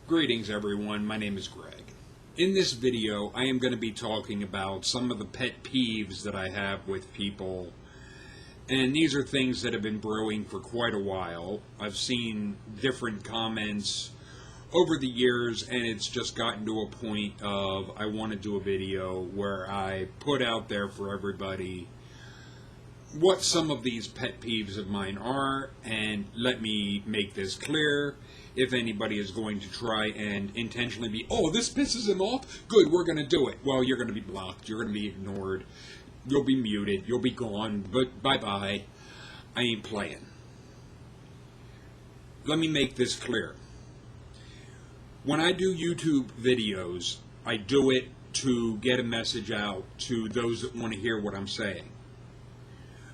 Greetings everyone, my name is Greg. In this video I am going to be talking about some of the pet peeves that I have with people, and these are things that have been brewing for quite a while. I've seen different comments over the years and it's just gotten to a point of I want to do a video where I put out there for everybody what some of these pet peeves of mine are, and let me make this clear. If anybody is going to try and intentionally be, oh, this pisses him off, good, we're going to do it. Well, you're going to be blocked, you're going to be ignored, you'll be muted, you'll be gone, but bye-bye. I ain't playing. Let me make this clear. When I do YouTube videos, I do it to get a message out to those that want to hear what I'm saying.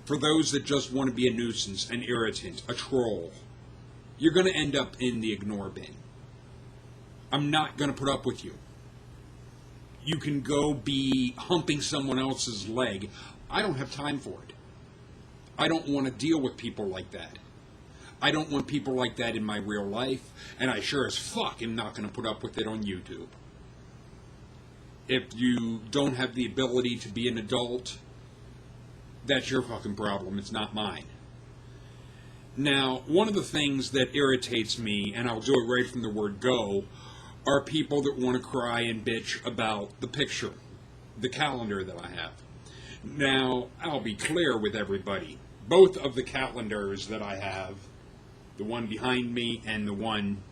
For those that just want to be a nuisance, an irritant, a troll, you're going to end up in the ignore bin. I'm not going to put up with you. You can go be humping someone else's leg. I don't have time for it. I don't want to deal with people like that. I don't want people like that in my real life, and I sure as fuck am not going to put up with it on YouTube. If you don't have the ability to be an adult, that's your fucking problem. It's not mine. Now, one of the things that irritates me, and I'll do it right from the word go, are people that want to cry and bitch about the picture, the calendar that I have. Now, I'll be clear with everybody. Both of the calendars that I have, the one behind me and the one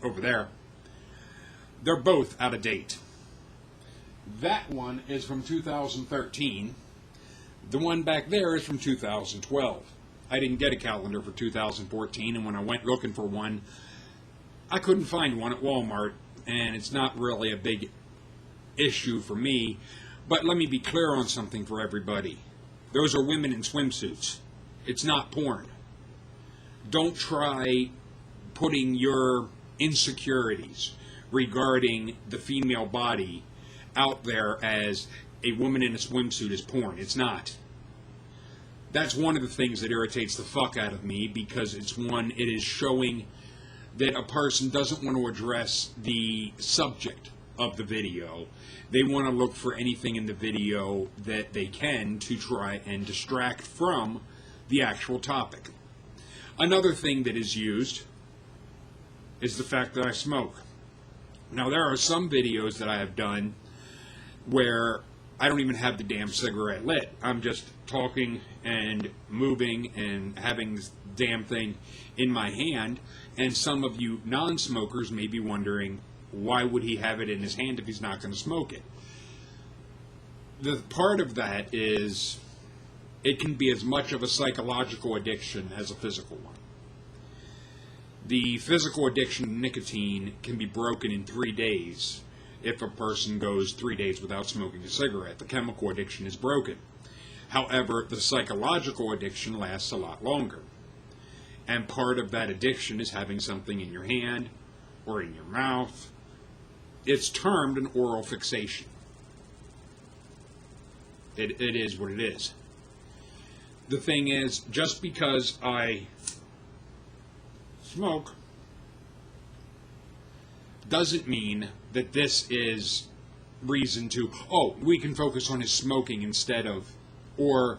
over there, they're both out of date. That one is from 2013. The one back there is from 2012. I didn't get a calendar for 2014, and when I went looking for one, I couldn't find one at Walmart, and it's not really a big issue for me. But let me be clear on something for everybody. Those are women in swimsuits. It's not porn. Don't try putting your insecurities regarding the female body out there as a woman in a swimsuit is porn. It's not. That's one of the things that irritates the fuck out of me, because it is showing that a person doesn't want to address the subject of the video. They want to look for anything in the video that they can to try and distract from the actual topic. Another thing that is used is the fact that I smoke. Now, there are some videos that I have done where I don't even have the damn cigarette lit. I'm just talking and moving and having this damn thing in my hand, and some of you non-smokers may be wondering, why would he have it in his hand if he's not going to smoke it? The part of that is it can be as much of a psychological addiction as a physical one. The physical addiction to nicotine can be broken in 3 days. If a person goes 3 days without smoking a cigarette, the chemical addiction is broken. However, the psychological addiction lasts a lot longer. And part of that addiction is having something in your hand or in your mouth. It's termed an oral fixation. It is what it is. The thing is, just because I smoke doesn't mean that this is reason to, oh, we can focus on his smoking instead of, or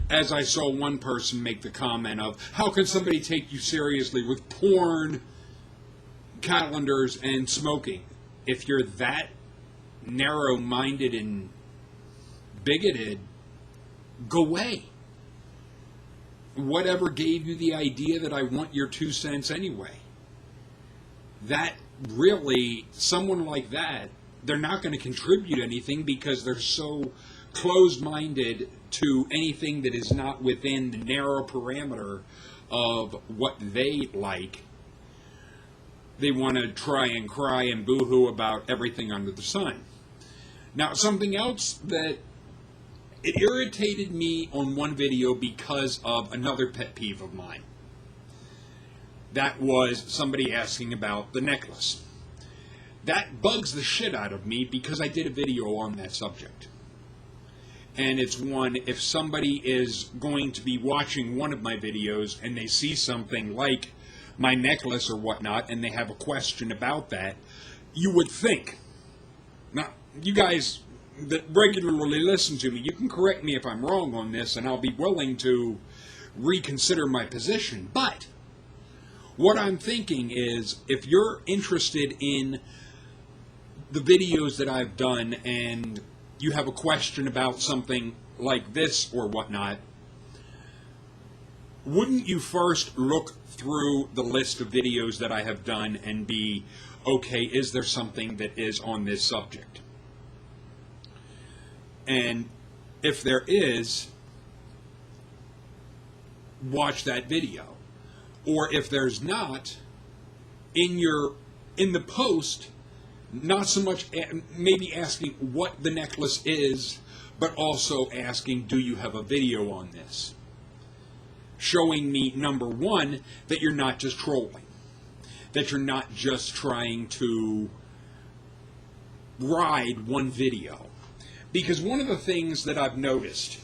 as I saw one person make the comment of, how can somebody take you seriously with porn, calendars, and smoking? If you're that narrow-minded and bigoted, go away. Whatever gave you the idea that I want your 2 cents anyway? That really, someone like that, they're not going to contribute anything because they're so closed-minded to anything that is not within the narrow parameter of what they like. They want to try and cry and boo-hoo about everything under the sun. Now, something else that it irritated me on one video because of another pet peeve of mine. That was somebody asking about the necklace. That bugs the shit out of me because I did a video on that subject. And it's one, if somebody is going to be watching one of my videos and they see something like my necklace or whatnot, and they have a question about that, you would think. Now, you guys that regularly listen to me, you can correct me if I'm wrong on this, and I'll be willing to reconsider my position. But what I'm thinking is, if you're interested in the videos that I've done and you have a question about something like this or whatnot, wouldn't you first look through the list of videos that I have done and be, okay, is there something that is on this subject? And if there is, watch that video. Or if there's not, in the post, not so much maybe asking what the necklace is, but also asking, do you have a video on this? Showing me, number one, that you're not just trolling. That you're not just trying to ride one video. Because one of the things that I've noticed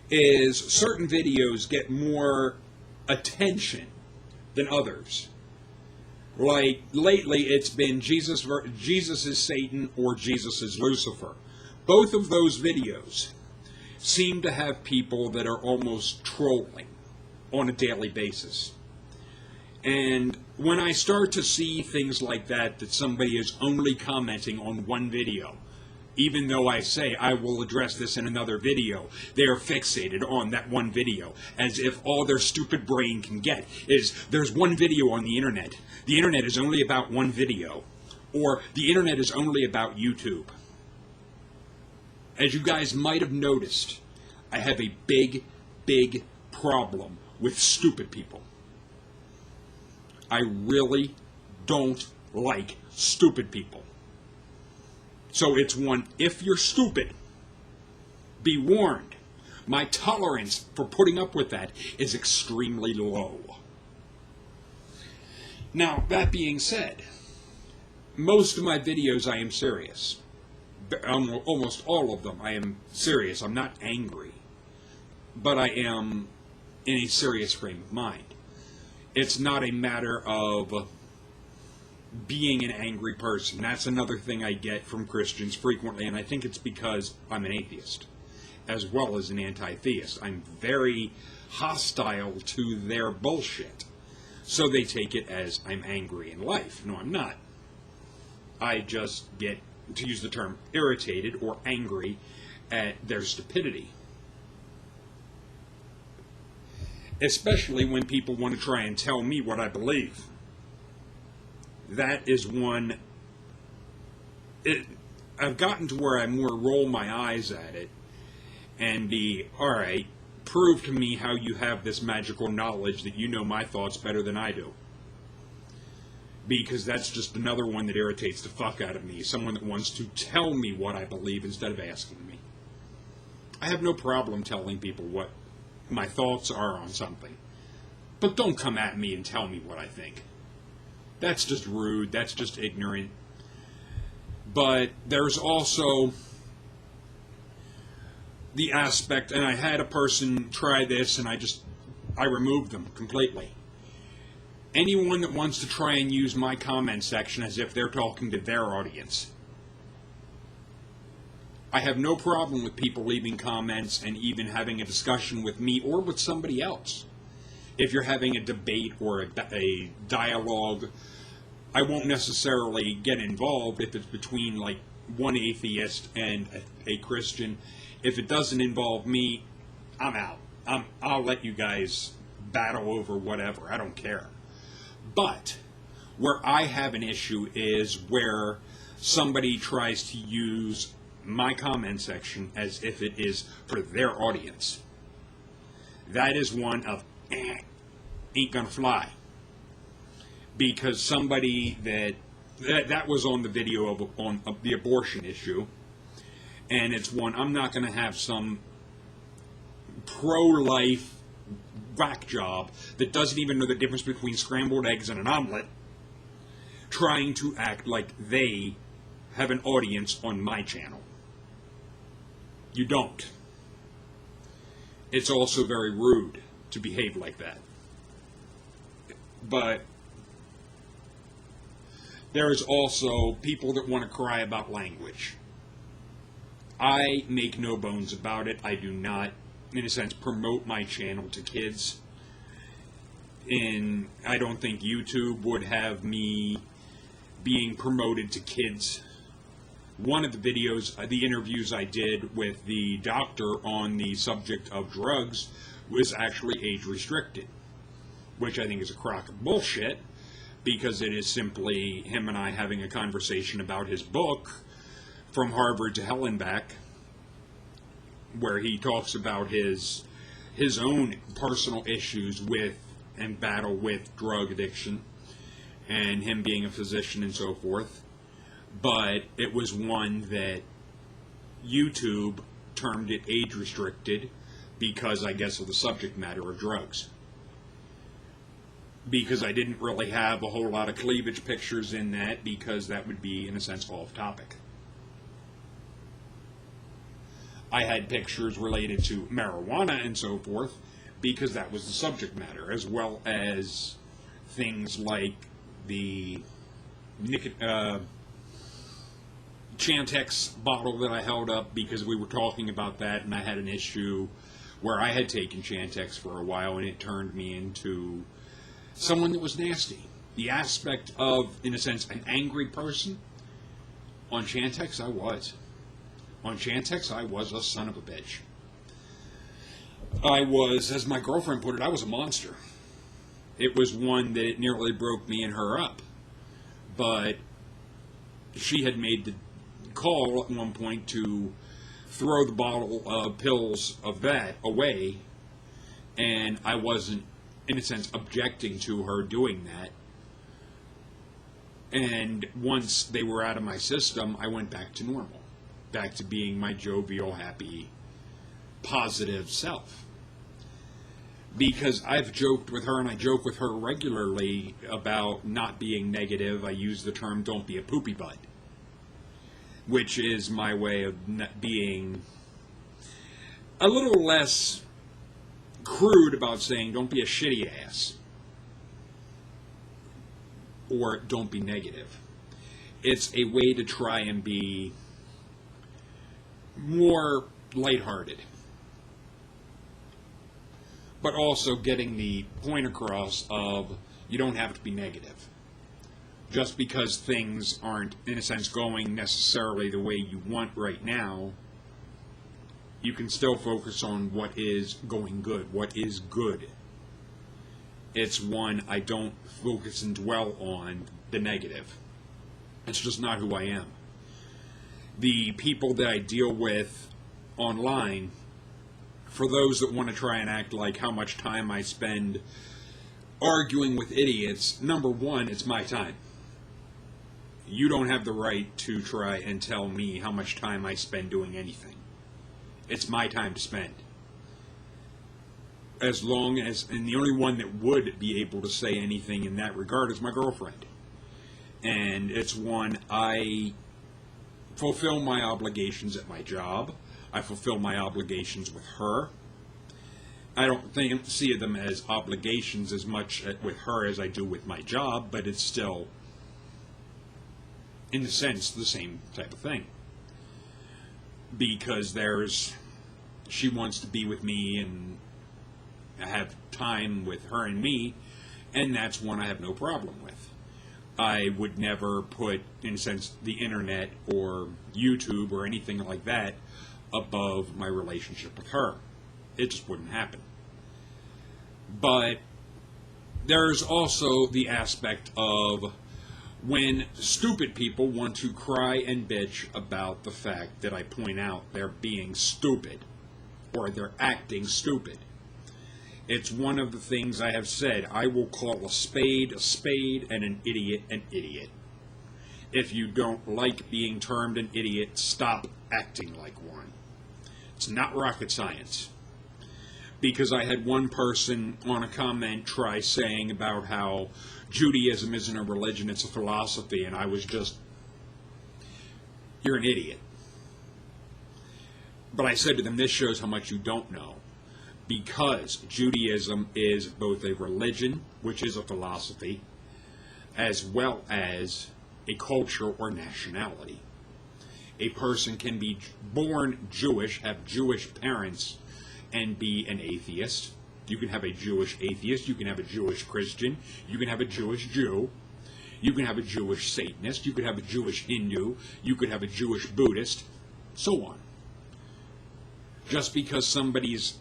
is certain videos get more attention than others. Like, lately it's been Jesus is Satan or Jesus is Lucifer. Both of those videos seem to have people that are almost trolling on a daily basis. And when I start to see things like that somebody is only commenting on one video, even though I say I will address this in another video, they are fixated on that one video, as if all their stupid brain can get is, there's one video on the internet. The internet is only about one video. Or the internet is only about YouTube. As you guys might have noticed, I have a big, big problem with stupid people. I really don't like stupid people. So it's one, if you're stupid, be warned. My tolerance for putting up with that is extremely low. Now, that being said, most of my videos I am serious. Almost all of them I am serious. I'm not angry. But I am in a serious frame of mind. It's not a matter of being an angry person. That's another thing I get from Christians frequently, and I think it's because I'm an atheist, as well as an anti-theist. I'm very hostile to their bullshit. So they take it as I'm angry in life. No, I'm not. I just get, to use the term, irritated or angry at their stupidity. Especially when people want to try and tell me what I believe. That is one... I've gotten to where I more roll my eyes at it and be, alright, prove to me how you have this magical knowledge that you know my thoughts better than I do. Because that's just another one that irritates the fuck out of me. Someone that wants to tell me what I believe instead of asking me. I have no problem telling people what my thoughts are on something. But don't come at me and tell me what I think. That's just rude. That's just ignorant. But there's also the aspect, and I had a person try this, and I removed them completely. Anyone that wants to try and use my comment section as if they're talking to their audience. I have no problem with people leaving comments and even having a discussion with me or with somebody else. If you're having a debate or a dialogue, I won't necessarily get involved if it's between like one atheist and a Christian. If it doesn't involve me, I'm out. I'll let you guys battle over whatever. I don't care. But where I have an issue is where somebody tries to use my comment section as if it is for their audience. That is one of ain't gonna fly. Because somebody that was on the video of the abortion issue, and it's one, I'm not gonna have some pro-life whack job that doesn't even know the difference between scrambled eggs and an omelet trying to act like they have an audience on my channel. You don't. It's also very rude to behave like that. But there is also people that want to cry about language. I make no bones about it. I do not, in a sense, promote my channel to kids. And I don't think YouTube would have me being promoted to kids. One of the videos, the interviews I did with the doctor on the subject of drugs was actually age restricted, which I think is a crock of bullshit, because it is simply him and I having a conversation about his book, From Harvard to Hell and Back, where he talks about his own personal issues with and battle with drug addiction, and him being a physician and so forth. But it was one that YouTube termed it age restricted because, I guess, of the subject matter of drugs. Because I didn't really have a whole lot of cleavage pictures in that, because that would be, in a sense, off topic. I had pictures related to marijuana and so forth, because that was the subject matter, as well as things like the Chantix bottle that I held up, because we were talking about that, and I had an issue where I had taken Chantix for a while, and it turned me into someone that was nasty. The aspect of, in a sense, an angry person, on Chantix I was. On Chantix I was a son of a bitch. I was, as my girlfriend put it, I was a monster. It was one that nearly broke me and her up. But she had made the call at one point to throw the bottle of pills of that away, and I wasn't, in a sense, objecting to her doing that. And once they were out of my system, I went back to normal. Back to being my jovial, happy, positive self. Because I've joked with her, and I joke with her regularly about not being negative. I use the term, don't be a poopy butt, which is my way of being a little less crude about saying don't be a shitty ass, or don't be negative. It's a way to try and be more lighthearted, but also getting the point across of you don't have to be negative. Just because things aren't, in a sense, going necessarily the way you want right now, you can still focus on what is going good, what is good. It's one, I don't focus and dwell on the negative. It's just not who I am. The people that I deal with online, for those that want to try and act like how much time I spend arguing with idiots, number one, it's my time. You don't have the right to try and tell me how much time I spend doing anything. It's my time to spend. As long as, and the only one that would be able to say anything in that regard is my girlfriend. And it's one, I fulfill my obligations at my job. I fulfill my obligations with her. I don't see them as obligations as much with her as I do with my job, but it's still, in a sense, the same type of thing. Because she wants to be with me and have time with her and me, and that's one I have no problem with. I would never put, in a sense, the internet or YouTube or anything like that above my relationship with her. It just wouldn't happen. But there's also the aspect of when stupid people want to cry and bitch about the fact that I point out they're being stupid or they're acting stupid. It's one of the things I have said. I will call a spade, and an idiot, an idiot. If you don't like being termed an idiot, stop acting like one. It's not rocket science. Because I had one person on a comment try saying about how Judaism isn't a religion, it's a philosophy, and I was just, you're an idiot. But I said to them, this shows how much you don't know. Because Judaism is both a religion, which is a philosophy, as well as a culture or nationality. A person can be born Jewish, have Jewish parents, and be an atheist. You can have a Jewish atheist, you can have a Jewish Christian, you can have a Jewish Jew, you can have a Jewish Satanist, you could have a Jewish Hindu, you could have a Jewish Buddhist, so on. Just because somebody's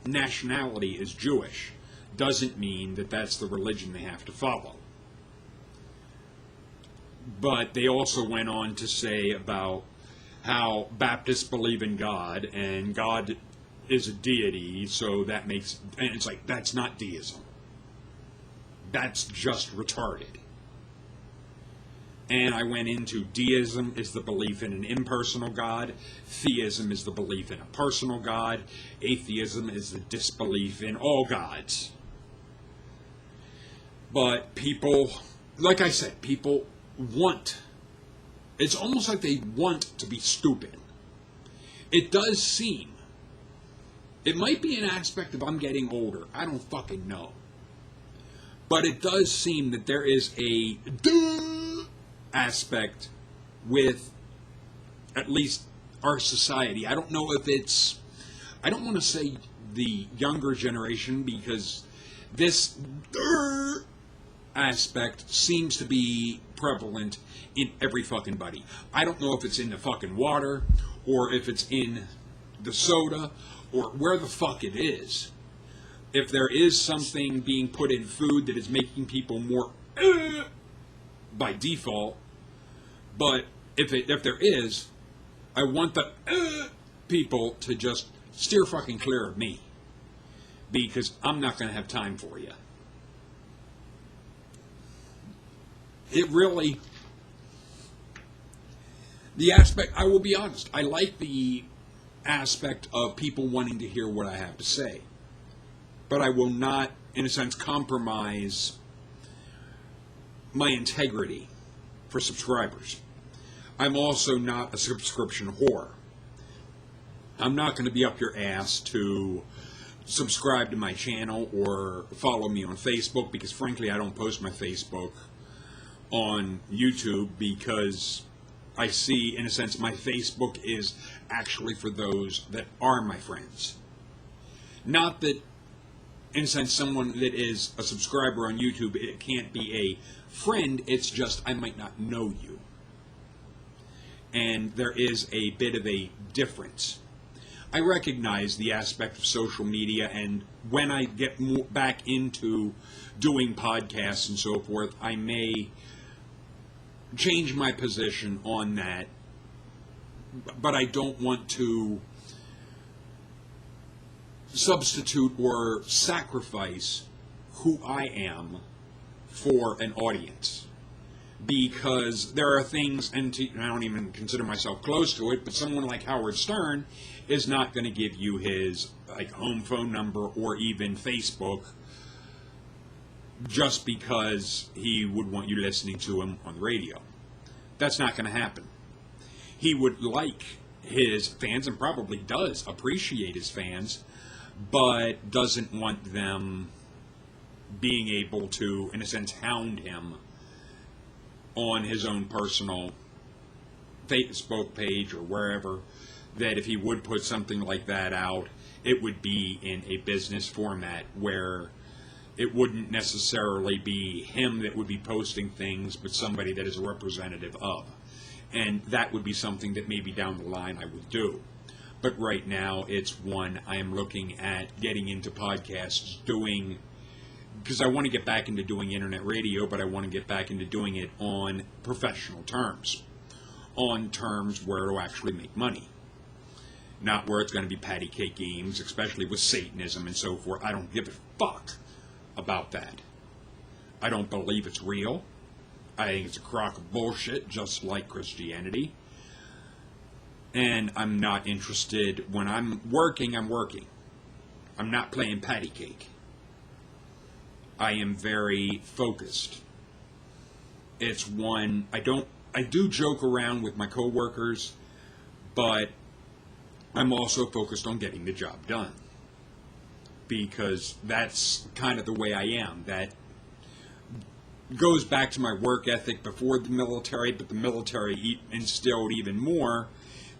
nationality is Jewish doesn't mean that that's the religion they have to follow. But they also went on to say about how Baptists believe in God, and God is a deity, so that makes, and it's like, that's not deism. That's just retarded. And I went into deism is the belief in an impersonal God, theism is the belief in a personal God, atheism is the disbelief in all gods. But people, like I said, people want, it's almost like they want to be stupid. It does seem, it might be an aspect of I'm getting older, I don't fucking know. But it does seem that there is a aspect with at least our society. I don't know if it's, I don't want to say the younger generation, because this aspect seems to be prevalent in every fucking body. I don't know if it's in the fucking water, or if it's in the soda, or where the fuck it is. If there is something being put in food that is making people more by default, but if there is, I want the people to just steer fucking clear of me, because I'm not going to have time for you. It really, the aspect, I will be honest, I like the aspect of people wanting to hear what I have to say, but I will not, in a sense, compromise my integrity for subscribers. I'm also not a subscription whore. I'm not going to be up your ass to subscribe to my channel or follow me on Facebook, because frankly I don't post my Facebook on YouTube, because I see, in a sense, my Facebook is actually for those that are my friends. Not that, in a sense, someone that is a subscriber on YouTube, it can't be a friend, it's just I might not know you. And there is a bit of a difference. I recognize the aspect of social media, and when I get back into doing podcasts and so forth, I may change my position on that, but I don't want to substitute or sacrifice who I am for an audience. Because there are things, and I don't even consider myself close to it, but someone like Howard Stern is not going to give you his home phone number or even Facebook just because he would want you listening to him on the radio. That's not going to happen. He would like his fans, and probably does appreciate his fans, but doesn't want them being able to, in a sense, hound him on his own personal Facebook page or wherever, that if he would put something like that out, it would be in a business format where it wouldn't necessarily be him that would be posting things, but somebody that is a representative of. And that would be something that maybe down the line I would do. But right now, it's one I am looking at getting into podcasts, doing, because I want to get back into doing internet radio, but I want to get back into doing it on professional terms. On terms where it'll actually make money. Not where it's going to be patty cake games, especially with Satanism and so forth. I don't give a fuck about that. I don't believe it's real. I think it's a crock of bullshit, just like Christianity. And I'm not interested. When I'm working, I'm working. I'm not playing patty cake. I am very focused. It's one, I do joke around with my coworkers, but I'm also focused on getting the job done. Because that's kind of the way I am. That goes back to my work ethic before the military, but the military instilled even more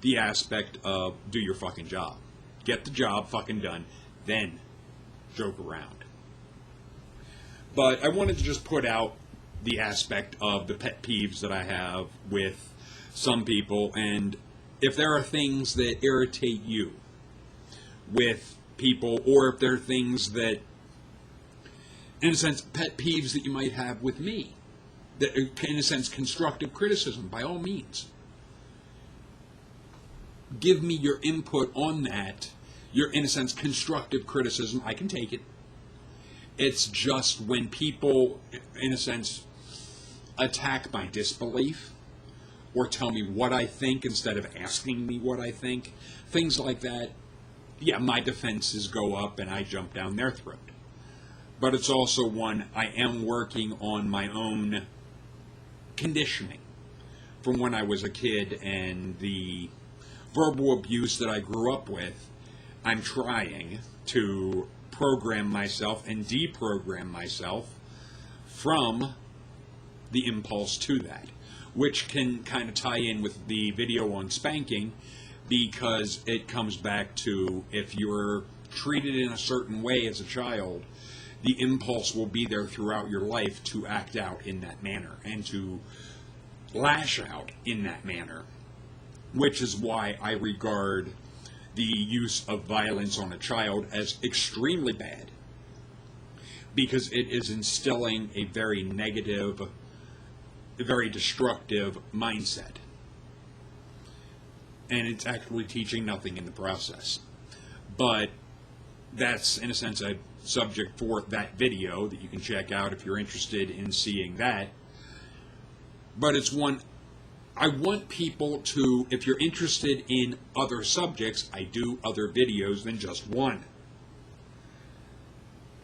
the aspect of do your fucking job. Get the job fucking done, then joke around. But I wanted to just put out the aspect of the pet peeves that I have with some people, and if there are things that irritate you with people, or if there are things that, in a sense, pet peeves that you might have with me, that, in a sense, constructive criticism, by all means. Give me your input on that. Your, in a sense, constructive criticism. I can take it. It's just when people, in a sense, attack my disbelief or tell me what I think instead of asking me what I think, things like that, yeah, my defenses go up and I jump down their throat. But it's also one, I am working on my own conditioning from when I was a kid, and the verbal abuse that I grew up with, I'm trying to program myself and deprogram myself from the impulse to that, which can kind of tie in with the video on spanking, because it comes back to, if you're treated in a certain way as a child, the impulse will be there throughout your life to act out in that manner and to lash out in that manner, which is why I regard the use of violence on a child as extremely bad, because it is instilling a very negative, a very destructive mindset, and it's actually teaching nothing in the process. But that's, in a sense, a subject for that video that you can check out if you're interested in seeing that. But it's one, I want people to, if you're interested in other subjects, I do other videos than just one.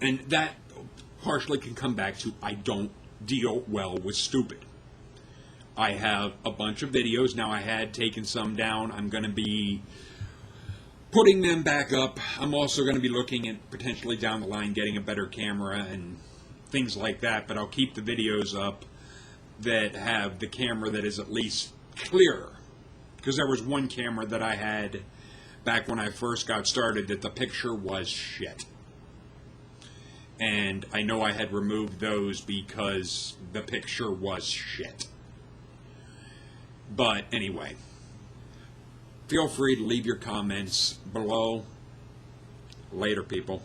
And that partially can come back to, I don't deal well with stupid. I have a bunch of videos. Now, I had taken some down. I'm going to be putting them back up. I'm also going to be looking at potentially down the line getting a better camera and things like that. But I'll keep the videos up that have the camera that is at least clearer. Because there was one camera that I had back when I first got started that the picture was shit. And I know I had removed those because the picture was shit. But anyway, feel free to leave your comments below. Later, people.